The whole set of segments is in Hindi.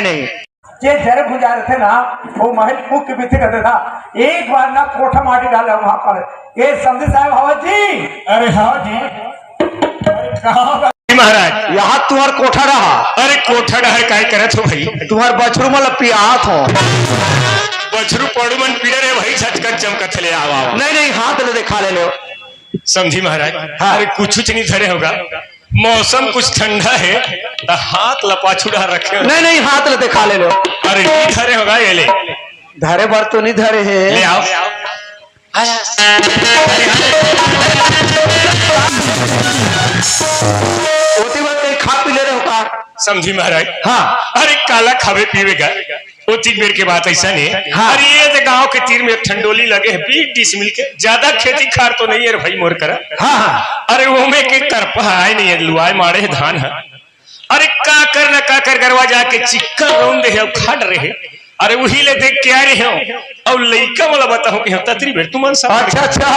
नहीं। ये जरे गुजार थे ना वो महल फूक के पीछे करते था एक बार ना कोठा माटी डाला वहां पर। ये समझे साहब हवा जी। अरे हाँ जी महाराज यहाँ तुम्हार कोठा रहा। अरे कोठा रहा काय करत हो भाई? तुम्हार बछरू मल पियात हो। बछरू पड़ू मन पीड़े रे भाई छटकर चमकत ले आवा। नहीं नहीं हाथ ले दिखा ले लो। समझी महाराज। हाँ। अरे कुछ नहीं धरे होगा, मौसम कुछ ठंडा है तो हाथ लपाछू डाल रखे। नहीं नहीं हाथ ले दिखा ले लो। अरे नहीं धरे होगा, ये ले धरे भर तो नहीं धरे है। ले आओ। खा पी ले रहे हो का? समझी महाराज। हाँ। अरे काला खावे पीवे का वो तीन बेर के बात ऐसा नहीं। हाँ। अरे ये तो गांव के तीर में ठंडोली लगे है 20 डिसमिल के, ज्यादा खेती खार तो नहीं है भाई मोर करा। हाँ हाँ। अरे वो में के करपा है नहीं है, लुआए मारे धान है। अरे का कर न का कर गरवा जाके चिक्का रोन दे अब खाड़ रहे। अरे वही ले देख के आ रहे हो और लइका वाला बताओ कि ततरी बेर तुम अच्छा अच्छा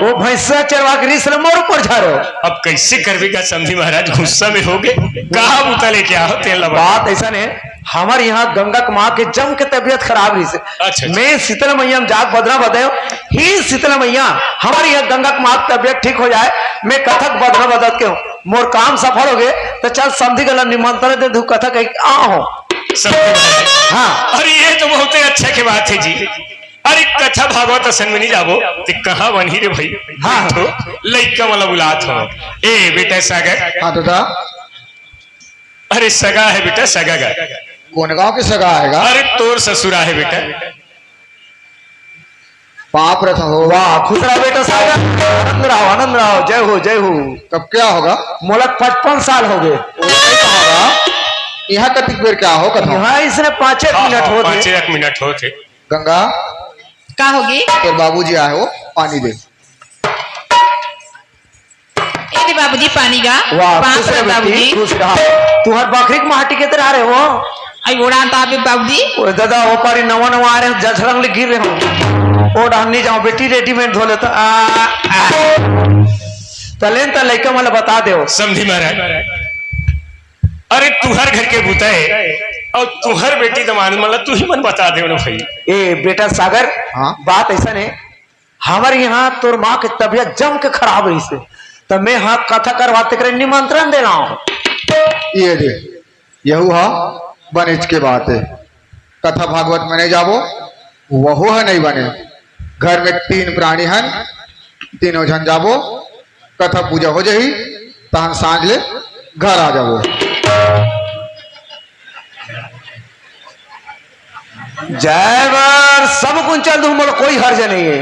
वो भैंसा चरवा के रिस मोर ऊपर झाड़ो। अब कैसे करवेगा समझी महाराज, गुस्सा में हो गए कहा बुता लेके आओ तेल। बात ऐसा नहीं, हमारे यहाँ गंगा माँ के जम के तबियत खराब रही से। अच्छा। मैं शीतला मैया जाग बदना बताओ ही शीतला मैया हमारे यहाँ गंगा माँ की तबियत ठीक हो जाए, मैं कथक बदना बदत के हूँ मोर काम सफल हो गए तो चल समझी गला निमंत्रण दे दू कथक आ हो। हाँ। अरे ये तो बहुत अच्छा की बात है जी। अरे कथा भागवत सन में नहीं जाबो तो कहा बनी रे भाई। हाँ तो लइका वाला बुलात हो। ए बेटा सागर। हाँ दादा। अरे सगा है बेटा, सगा का कौन गांव के सगा है? अरे तोर ससुरा है बेटा। पाप रथ हो। वाह खुश रहा बेटा सागर, आनंद रहो आनंद रहो, जय हो जय हो। तब क्या होगा? मोलक 55 साल हो गए। यहाँ कतिक बेर क्या हो कथा? यहाँ इसने 5-1 मिनट होते। 5-1 मिनट होते। गंगा क्या होगी? तेरे बाबूजी आए हो, पानी दे। ए बाबूजी पानी का। वाह खुश रहो बाबूजी। खुश रहा। तुम्हार बकरी के माटी के तरह रहे हो। आई उड़ान तो आप बाबूजी। ओ दादा वो पारी नवा नवा आ रहे हैं, जझरंग गिर रहे हो। ओ डालनी जाओ बेटी रेडीमेड धो ले तो तलेन त लइका मला बता दो। समझी महाराज। अरे तुहर घर के बुता है और तुहर बेटी दमान मतलब तू ही मन बता दे ना भाई। ए बेटा सागर। हाँ? बात ऐसा नहीं, हमारे यहाँ तोर माँ की तबियत जम के खराब रही से तो मैं हाँ कथा करवाते करे निमंत्रण दे रहा हूँ। ये दे यहू हा बनिज के बात है। कथा भागवत में नहीं जाबो वहो है नहीं बने। घर में 3 प्राणी हन, तीनों जन जाबो कथा पूजा हो जाही तहन सांझ ले घर आ जाबो। जयवर सब कुंचल दूं मोर कोई हर्ज नहीं है,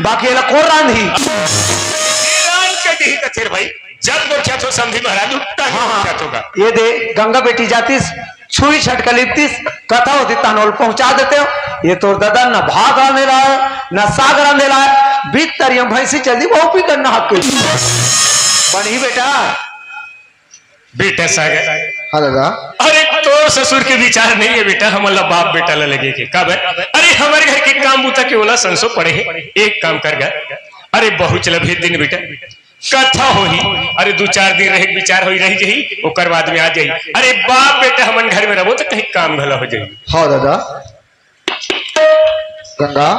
बाकी एला कोर रांधी भाई जब क्या तो समझी महाराज उठता। हाँ। ये दे गंगा बेटी जातीस छुई छटका लिपतीस कथा होती तानोल पहुंचा देते हो। ये तो दादा न भाग आने रहा है न साग आने रहा है, बीत तरियम भैंसी चलती वो भी करना हक बनी बेटा। बेटा सागर। हाँ दादा। अरे तो ससुर के विचार नहीं है बेटा, हम अल्लाह बाप बेटा ला लगे के कब है? अरे हमारे घर के काम बूता के ओला संसो पड़े है, एक काम कर गए। अरे बहु चल भेज दिन बेटा कथा हो ही। अरे 2-4 दिन रहे विचार हो रही जही ओकर बाद में आ जाई। अरे बाप बेटा हमन घर में रहो तो कहीं काम भला हो जाई। हाँ दादा। गंगा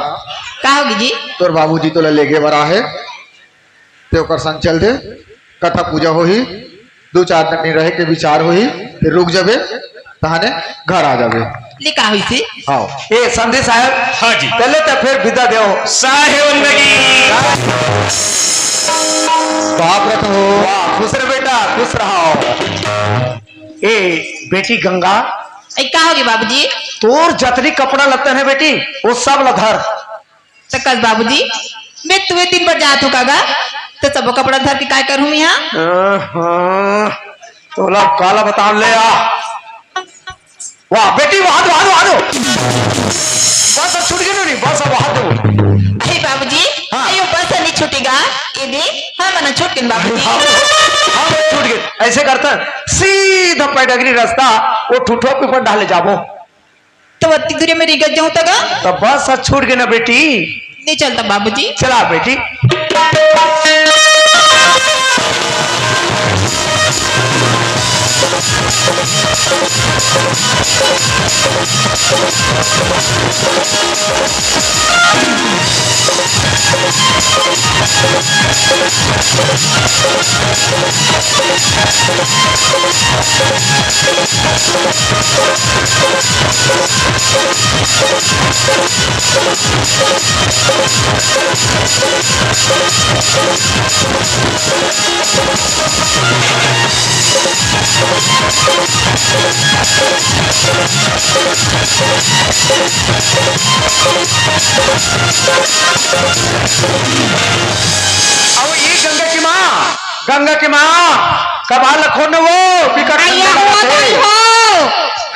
क्या होगी जी? तोर बाबूजी तो लेके बरा है ते ओकर संग चल दे कथा पूजा हो ही 2-4 दिन रहे के विचार हो ही फिर रुक जाबे तहाने घर आ जाबे। लिखा हुई थी। हाँ। ए संधि साहब। हाँ जी। पहले तो फिर विदा दो साहेब बाप रथ हो। वाह खुश रहे बेटा खुश रहो। ए बेटी गंगा क्या होगी बाबूजी? तोर जतनी कपड़ा लत्ते है बेटी वो सब लधर सकस बाबूजी मैं तुम्हें 3 बार जात हूँ कागा तो सब कपड़ा धर के काय करूँ यहाँ? तो ला काला बता ले आ। वाह बेटी वहां दो वहां दो बस अब छूट गई नहीं बस अब वहां दो। अरे बाबूजी अयो बस नहीं छूटेगा ये दे। हाँ मना छूट गए बाबूजी। हाँ छूट गए। ऐसे करता सीधा पैडगरी रास्ता वो ठुठो पे पर डाले जाबो तो अति दूरी में रिगत जाऊँ तक तो बस अब छूट गए ना बेटी। नहीं चलता बाबूजी। चला बेटी। अब ये गंगा की माँ कबाल लखो न वो बिकट आइया हो दाई हो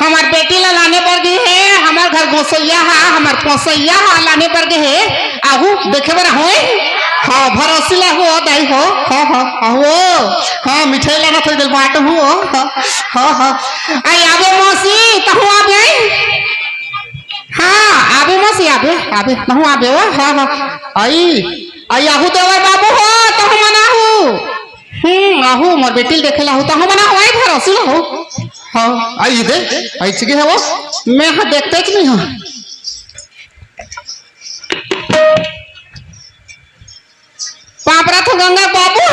हमार बेटी ला लाने पर गई है हमार घर गोसैया हा हमार पोसैया हा लाने पर गई है आहू देखे बरा होए हाँ भरोसिला हो दाई हो हाँ हाँ हो हाँ मिठाई लाना थोड़ी देर बाट हो हाँ हाँ आई आबे मौसी तहु आबे हाँ आबे मौसी आबे आबे तहु आबे हो हाँ हाँ आई आई आहू देवर बाबू हो तहु मना हो आहू मोर बेटी देखे ला हो तहु मना हो आई भरोसिला हो हाँ आई दे आई चिके है वो मैं हाँ देखते च नहीं हाँ पापरा तो गंगा बाबू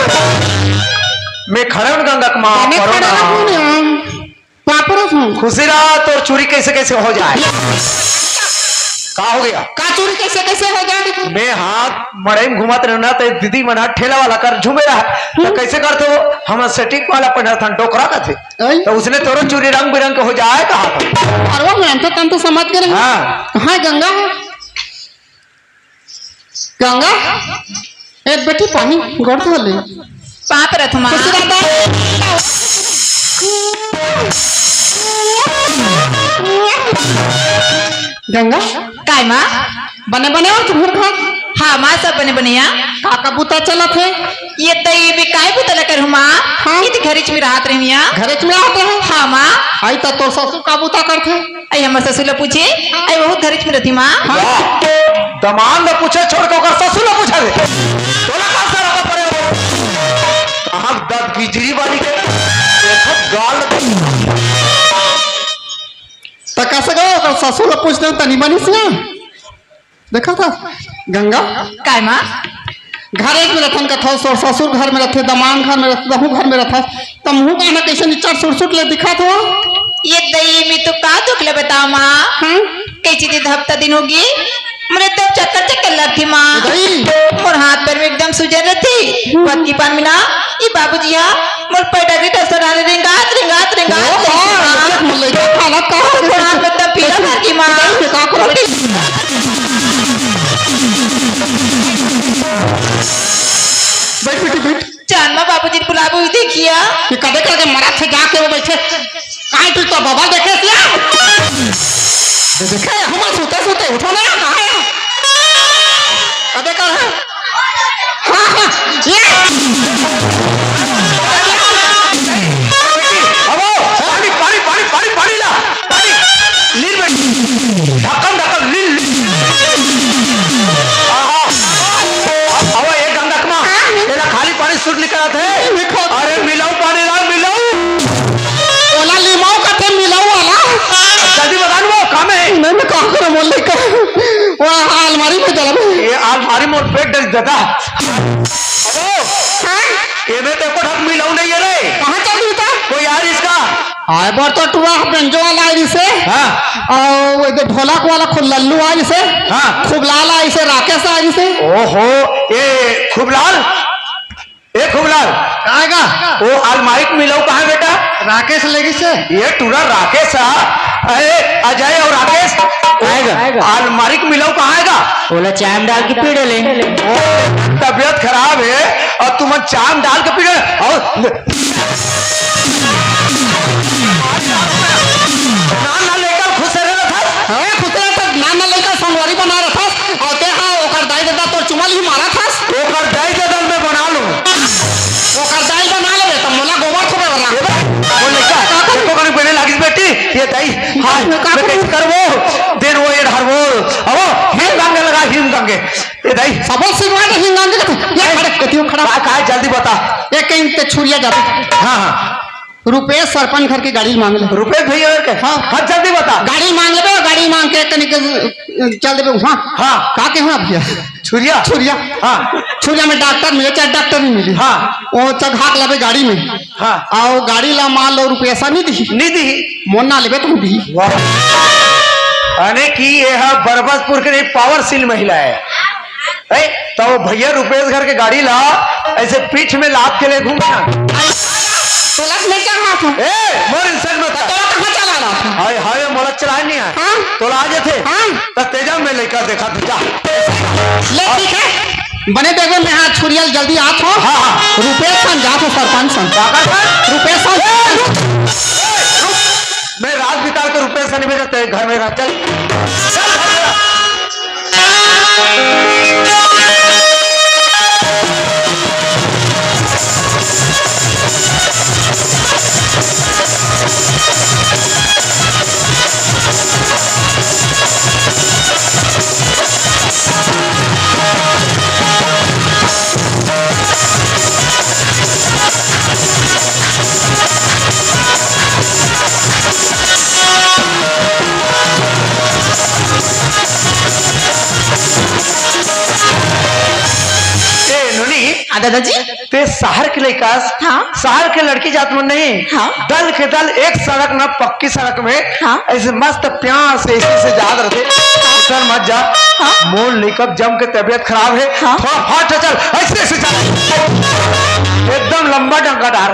मैं खड़ा हूँ गंगा की माँ मैं करो खड़ा ना। हूँ पापरा हूँ खुशी रात और चोरी कैसे कैसे हो जाए का हो गया का चोरी कैसे कैसे हो जाएगी मैं हाथ मड़ई में घुमाते रहना तो दीदी मना ठेला वाला कर झूमे रहा तो कैसे करते हो हम सेटिंग वाला पढ़ा था डोकरा का थे तो उसने तोरो चोरी रंग बिरंग के हो जाए कहा था और वो मैं तो समझ कर हाँ हाँ गंगा है गंगा एक बेटी पानी गोड़ तो ले पाप रथमा खुशी रहता गंगा काय माँ बने बने और तुम्हारे घर हाँ माँ सब बने बनिया काका बुता चला थे ये तई भी काय पुतला कर हूँ माँ हाँ। ये घर में राहत रही घरे में आते हैं हाँ माँ आई तो तोर ससुर का बुता करते आई हमारे ससुर ला पूछे आई बहुत घर में रहती माँ दमान ने पूछे छोड़ के ओकर ससुर ने पूछा दे तोला का सारा का पड़े हो आँख दर्द गिजरी वाली के देखो गाल तो कैसे गए ओकर ससुर को पूछ दे तनी बनी से देखा था गंगा काय माँ घर एक में रखन का था ससुर घर में रखे दमान घर में रखे दहू घर में रखा तब मुँह कहना कैसे नीचा सुट ले दिखा था ये दई में तो का दुख ले बताओ माँ कैसी दिन हफ्ता दिन होगी मेरे तब चक्कर चक्कर लगती माँ मोर हाथ पैर में एकदम सुजन रहती पत की पान मिला ये बाबूजी हाँ मोर पैर डगरी टसर डाले रिंगात रिंगात रिंगात मोर हाथ में तब पीला कर की माँ बैठ बेटी बैठ चांदमा बाबूजी बुलाबू देखिया कि कदे करके मरा थे जाके वो बैठे काहे तू तो बाबा देखे सिया देखे हम सोते सोते उठो ना कहां कदे कर है हां हां ये अब पानी पानी पानी पानी पानी ला पानी लील में ढक्कन ढक्कन लील आहा अब ये गंगा कमा तेरा खाली पानी सुट निकला थे अरे मिलाओ पानी ला मिलाओ ओला लिमाओ कथे मिलाओ वाला जल्दी बता वो काम है मैं कहा करे बोल ले कर वो अलमारी में चला ये अलमारी में पेट डल जाता अब ये में तो को ढक मिलाओ नहीं है रे कहां चल रही था कोई यार इसका आए बार तो टुआ बेंजो वाला आई से हाँ और वो इधर ढोलक वाला खुद लल्लू आई से हाँ खूब लाल आई से राकेश आई से ओहो ये खूबलाल आएगा वो अलमारी में मिलाओ कहाँ बेटा राकेश लेगी से ये टूरा राकेश अरे अजय और राकेश आएगा अलमारी में मिलाओ कहाँ आएगा बोला चाम डाल के पीड़े ले तबीयत खराब है और तुम चाम डाल के पीड़े और ना लेकर खुश रहना था हाँ खुद नाना लेकर संगवारी बना रहा था और देखा ओकर दाई दादा तो चुमल ही मारा था ओकर दाई दल में बना लूं ओकर दाई बना ले तो मोला गोबर थोड़े वाला वो लेकर देखो कहीं पहले लागिस बेटी ये दाई हाँ मैं कैसे करवो देन वो ये ढार वो अब हिम गंगे लगा हिम गंगे ये दाई सबो सिगवा के हिंगांगे ये खड़े कतियो खड़ा का जल्दी बता ये कहीं पे छुरिया जाते हाँ हाँ रुपये सरपंच घर की गाड़ी मांग ले। रुपए भैया और के हाँ। हाँ जल्दी बता। गाड़ी मांग ले, गाड़ी मांग के कनिक चल देबे वहाँ। हाँ। का के वहाँ भैया छुरिया छुरिया। हाँ छुरिया में डॉक्टर मिले चाहे डॉक्टर नहीं मिले। हाँ। वो चघाक लबे गाड़ी में। हाँ। आओ गाड़ी ला मान लो रुपया सा नहीं दी निधि मोना लेबे तुम दी। अने की ये है बरबसपुर के पावरशील महिला है तो वो भैया रुपेश घर के गाड़ी ला ऐसे पीठ में लाद के ले घूमना। तोला में क्या हाथ है? ए मोर इंसान मत तोला कहाँ चला रहा था? हाय हाय मोला चलाए नहीं है। हाँ? तो आ जाते हाँ? तो तेजा में लेकर देखा तू जा। ले ठीक है बने देखो मैं हाँ छुरिया जल्दी आत हो। हाँ हाँ रुपये सन जा तो सरपंच सन रुपये सन। मैं रात बिता के रुपये से नहीं भेजते घर में रह चल चल घर में रह। हाँ दादाजी। ते शहर के लड़का हाँ। शहर के लड़की जात में नहीं हाँ। दल के दल एक सड़क ना पक्की सड़क में हाँ। ऐसे मस्त प्यास ऐसे से याद रखे सर मत जा। हाँ। मोल लेकर जम के तबीयत खराब है। हाँ। थोड़ा फाट चल ऐसे ऐसे चल एकदम लंबा डंका डार।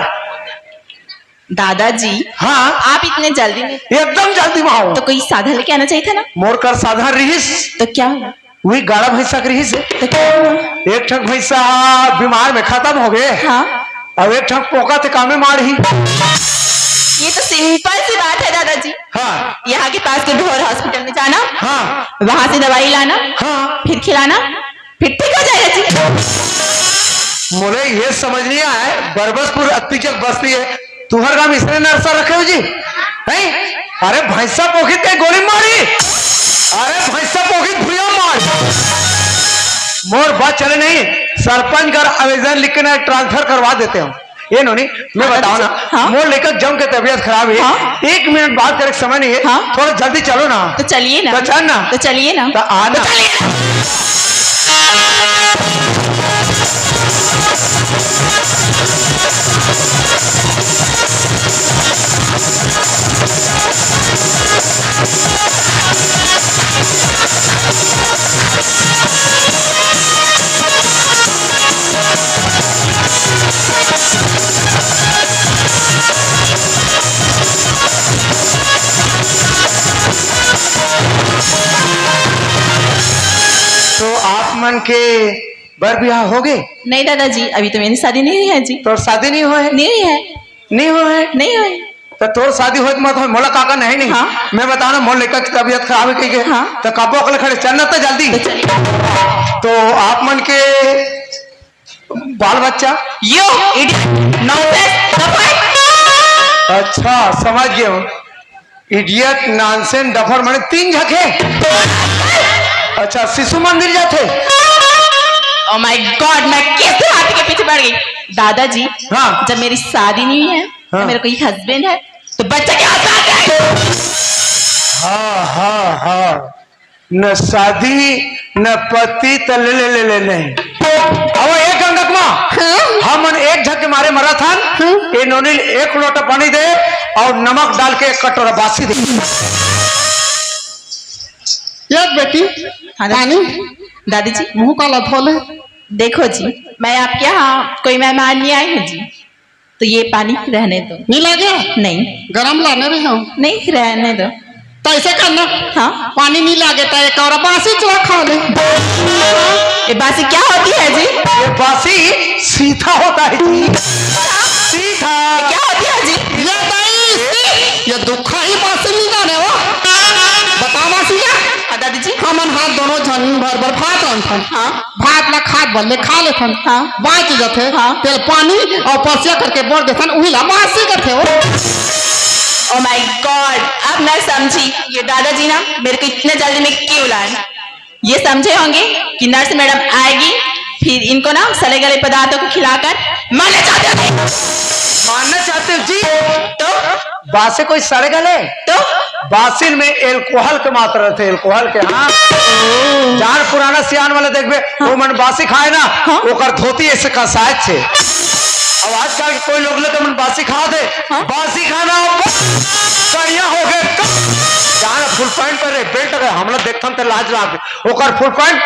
दादाजी हाँ आप इतने जल्दी में एकदम जल्दी वहां तो कोई साधन लेके आना चाहिए था ना। मोर कर साधारण रहीस तो क्या हुआ? वही गाड़ा भैंसा के रहीस तो क्या हुआ? एक ठक भैंसा बीमार में खत्म हो गए। हाँ। अब एक ठक पोका थे कामे मार ही। ये तो सिंपल सी बात है दादाजी। हाँ यहाँ के पास के ढोर हॉस्पिटल में जाना। हाँ वहां से दवाई लाना। हाँ फिर खिलाना फिर ठीक हो जाएगा जी। मुझे ये समझ नहीं आया बरबसपुर अत्तिचक बस्ती है तुम्हारे गांव इसने नरसा रखे हो जी नहीं? अरे भैंसा पोखित के गोली मारी। अरे भैंसा पोखित भूया मार मोर बात चले नहीं सरपंच कर आवेदन लिख के ना ट्रांसफर करवा देते हो ये नोनी मैं बताओ ना। हाँ? मोर लेकर जम के तबीयत खराब है। हाँ? 1 मिनट बात करे समय नहीं है। हाँ? थोड़ा जल्दी चलो ना। तो चलिए ना। तो चल ना। तो चलिए ना। तो आना तो आप मन के बर ब्याह हो गए? नहीं दादाजी अभी तो मेरी शादी नहीं हुई है जी। तोर शादी नहीं हुआ है? नहीं हुई है। नहीं हुआ है? नहीं हुई। तो तोर शादी हो मत हो मोला काका नहीं नहीं। हाँ। मैं बताओ ना मोल लेकर की तबीयत खराब है कही हाँ। तो काबो अकल खड़े चलना तो जल्दी। तो चलिए। तो आप मन के बाल बच्चा यो अच्छा समझ गए हो इडियट नॉनसेंस डफर माने 3 झके। अच्छा शिशु मंदिर जाते। ओह माय गॉड मैं कैसे हाथी के पीछे पड़ गई। दादाजी हाँ। जब मेरी शादी नहीं हुई है हाँ। तो मेरा कोई हस्बैंड है तो बच्चा क्या आता है? हाँ हाँ हाँ न शादी न पति त ले ले ले ले नहीं। अब एक अंगक माँ हम एक झक के मारे मरा था इन्होंने 1 लोटा पानी दे और नमक डाल के 1 कटोरा बासी दे। एक बेटी हाँ पानी दादी जी मुंह काला धोले। देखो जी मैं आपके यहाँ कोई मेहमान नहीं आई हूँ जी तो ये पानी रहने दो। नहीं लगे नहीं गरम लाने रहे हो नहीं रहने दो। तो ऐसे करना हाँ पानी नहीं लागे तो एक और बासी चूड़ा खा ले। ये बासी क्या होती है जी? ये बासी सीधा होता है जी सीधा। क्या होती है जी? ये दाई ये दुखा ही बासी नहीं जाने वो बता बासी क्या? हाँ दादी जी हमन हाथ दोनों जन भर भर भात रखन। हाँ। भात ला खाद भले खा लेथन। हाँ। बाच जथे हाँ। तेल पानी और पसिया करके बोल देथन उही ला बासी करथे वो। ओह माय गॉड अब मैं समझी ये दादाजी ना मेरे को इतने जल्दी में क्यों लाए। ये समझे होंगे कि नर्स मैडम आएगी फिर इनको ना सड़े गले पदार्थों को खिलाकर मारना चाहते हो? मानना चाहते हो जी? तो बासे कोई सड़ गले तो बासिल में एल्कोहल के मात्रा थे, एल्कोहल के। हाँ जान पुराना सियान वाला देखबे वो मन बासी खाए ना ओकर धोती ऐसे कसायत छे। अब आजकल के कोई लोग लेते मन बासी खा दे, बासी खाना बढ़िया हो गए। जान फुल पैंट पर बेल्ट गए हमला देखथन त लाज लाग ओकर फुल पैंट।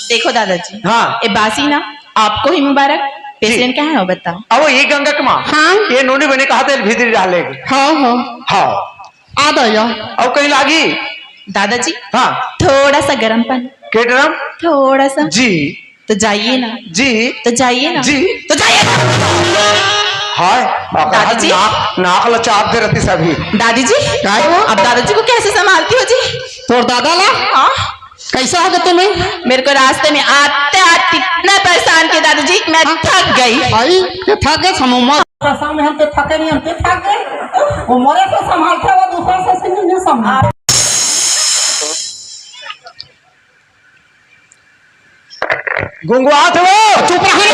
देखो दादाजी, हाँ। ये बासी ना आपको ही मुबारक। पेशेंट क्या है वो बताओ। अब ये गंगा के माँ हाँ। ये नोनी बने कहा तेल भीतर डालेगी। हाँ हाँ हाँ आ दया अब कहीं लागी। दादाजी हाँ थोड़ा सा गर्म पानी, के ड्रम थोड़ा सा। जी तो जाइए ना, जी तो जाइए ना, जी। तो जाइए ना। हाय दादी जी? नाक लचाप दे रहती सभी। दादी जी क्या है वो? अब दादाजी को कैसे संभालती हो जी? तोर दादा ला हाँ कैसा हो गया तुम्हें? मेरे को रास्ते में आते आते इतना परेशान किया दादाजी कि मैं थक गई। आई ये थक गए हम उम्र सामने हम पे थके नहीं, हम पे थक गए। वो मोरे से संभालते वो दूसरा से नहीं संभाल। गुंगुआत हो चुप रहो।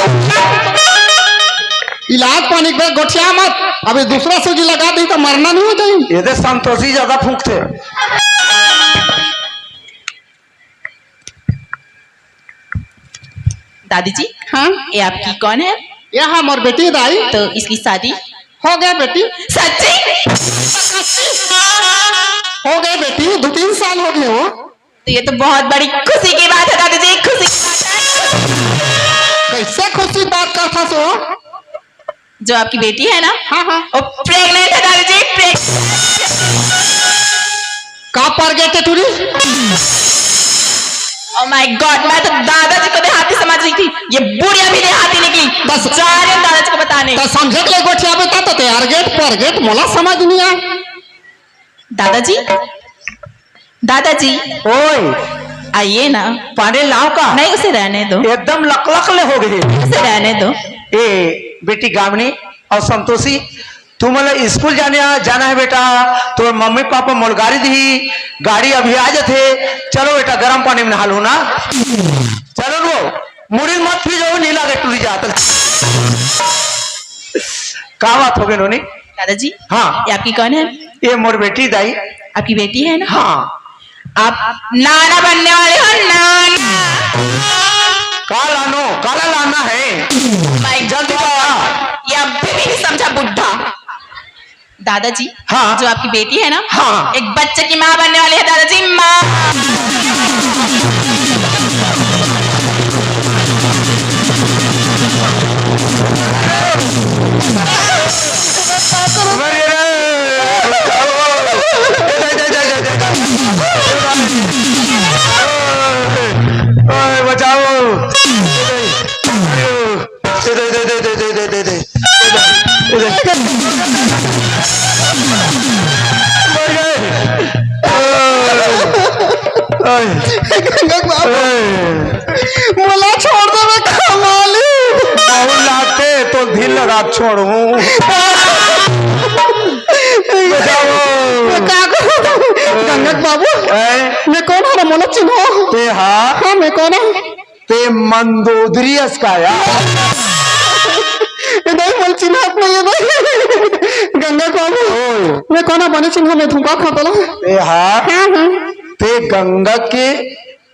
इलाज पानी के गोठिया मत, अभी दूसरा सूजी लगा दी तो मरना नहीं हो जाए। ये तो संतोषी ज्यादा फूंकते। दादी जी हाँ ये आपकी कौन है? ये हमार बेटी दाई तो इसकी शादी हो गया बेटी, सच्ची? हो गए बेटी 2-3 साल हो गए हो। तो ये तो बहुत बड़ी खुशी की बात है दादी जी, खुशी की बात है। कैसे खुशी बात करता सो? जो आपकी बेटी है ना हाँ हाँ वो प्रेग्नेंट है दादी जी, कहाँ पर गए थे तुरी? ओह माय गॉड, मैं तो दादाजी को देहाती समझ रही थी, ये बुढ़िया भी देहाती निकली। बस जा रही हूँ दादाजी को बताने। तो समझे के लिए गोठिया बेटा तो तैयार गेट पर गेट मोला समझ नहीं आया। दादाजी दादाजी ओए आइए ना। पानी लाओ का नहीं उसे रहने दो, एकदम लकलकले हो गए। उसे रहने दो। ए बेटी गावनी और संतोषी तुम स्कूल जाना है बेटा। तो मम्मी पापा मोलगाड़ी दी गाड़ी अभी आ जाते। चलो बेटा गर्म पानी में नहा लो ना। चलो लो मुड़ी मत फिर जाओ नीला के टूट जाता। क्या बात हो गई नोनी? दादाजी हाँ ये आपकी कौन है? ये मोर बेटी दाई। आपकी बेटी है ना? हाँ आप नाना बनने वाले हो, नाना। काला लाना है। माय जल्दी आओ। ये अभी भी नहीं समझा बुढ़ा। दादाजी हाँ। जो आपकी बेटी है ना हाँ। एक बच्चे की माँ बनने वाली है दादाजी, माँ। बचाओ मोला छोड़ दो मैं कमाली। बहुत लाते तो दिल लगा छोड़ू। गंगक बाबू मैं कौन है? मोला चिन्हो ते हाँ हाँ मैं कौन है? ते मंदोदरी अस्काया नहीं मोल चिन्हत नहीं है भाई। गंगक बाबू मैं कौन है? बने चिन्ह में धुका खाता ला। ते हाँ ते गंगा के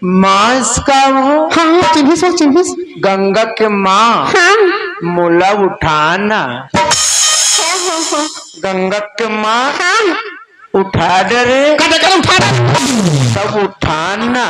मांस का हो। हाँ चिन्हिस गंगा के माँ हाँ मुला उठाना। गंगा के माँ उठा दे रे। कटे कर उठा दे। सब उठाना।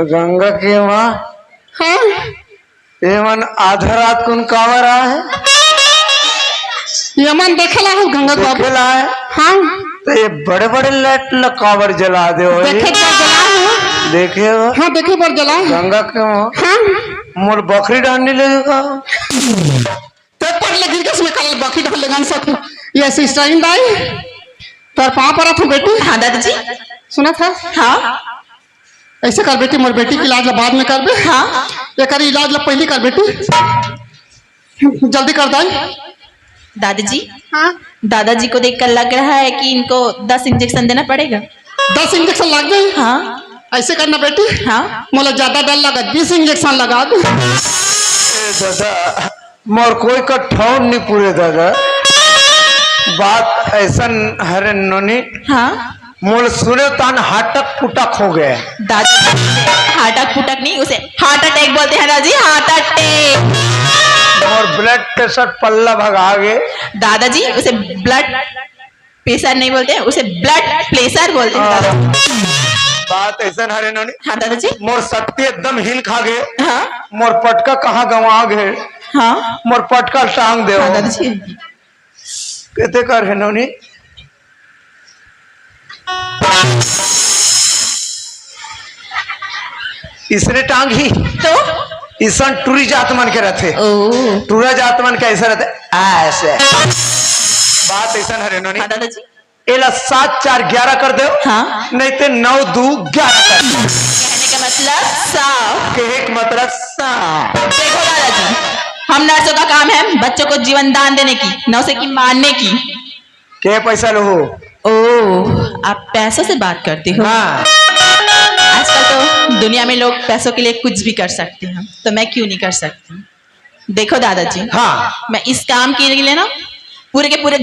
गंगा के माँ हाँ ये मन आधा रात कौन कावर रहा है? यमन देखेला है गंगक बाबू। देखेला है हाँ तो ये बड़े बड़े लाइट कावर जला दे हो। देखे पर जला है। देखे हो हाँ देखे पर जला है। गंगा के माँ हाँ मोर बकरी डालने लगेगा। पेपर लगी के उसमें कल बाकी डाल लेगा सब। ये सिस्टर दाई तार पाँव पड़ा था बेटी। हाँ दादाजी। सुना था। हाँ ऐसे कर बेटी, मोर बेटी की इलाज ला बाद में कर बे। हाँ एक इलाज ला पहले कर बेटी, जल्दी कर दाई। दादाजी, हाँ दादाजी को देखकर लग रहा है कि इनको 10 इंजेक्शन देना पड़ेगा। 10 इंजेक्शन लग गए। हाँ ऐसे करना बेटी। हाँ मोला ज्यादा डर लगा, 20 इंजेक्शन लगा दो। दादा मोर कोई का ठौर नहीं पूरे दादा, बात ऐसा हरे नोनी। हाँ मोल सुने तान हाटक पुटक हो गए। दादाजी हाटक फुटक नहीं, उसे हार्ट अटैक बोलते हैं दादाजी, हार्ट अटैक। और ब्लड प्रेशर पल्ला भगा गए। दादाजी उसे ब्लड प्रेशर नहीं बोलते हैं, उसे ब्लड प्रेशर बोलते हैं दादाजी। बात ऐसा हरे नोनी। हाँ दादाजी। मोर शक्ति एकदम हिल खा गए। हाँ मोर पटका कहाँ गंवा गए। हाँ मोर पटका टांग दे। हाँ दादाजी। कहते कर है नोनी। इसने टांग ही तो ईसन टूरी जात मन के रहते। ओ टूरा जात मन कैसे रहते ऐसे। बात ऐसा हरे नोनी। हाँ दादाजी। एला 7 4 11 कर दो। हाँ नहीं तो 9 2 11 कर दो। कहने का मतलब साफ। कहे का मतलब साफ। देखो दादाजी, हम नर्सों का काम है बच्चों को जीवन दान देने की, न उसे की मारने की। के पैसा लो हो। ओ आप पैसों से बात करते हो। हाँ आजकल तो दुनिया में लोग पैसों के लिए कुछ भी कर सकते हैं, तो मैं क्यों नहीं कर सकती। देखो दादाजी, हाँ मैं इस काम के लिए ना पूरे के पूरे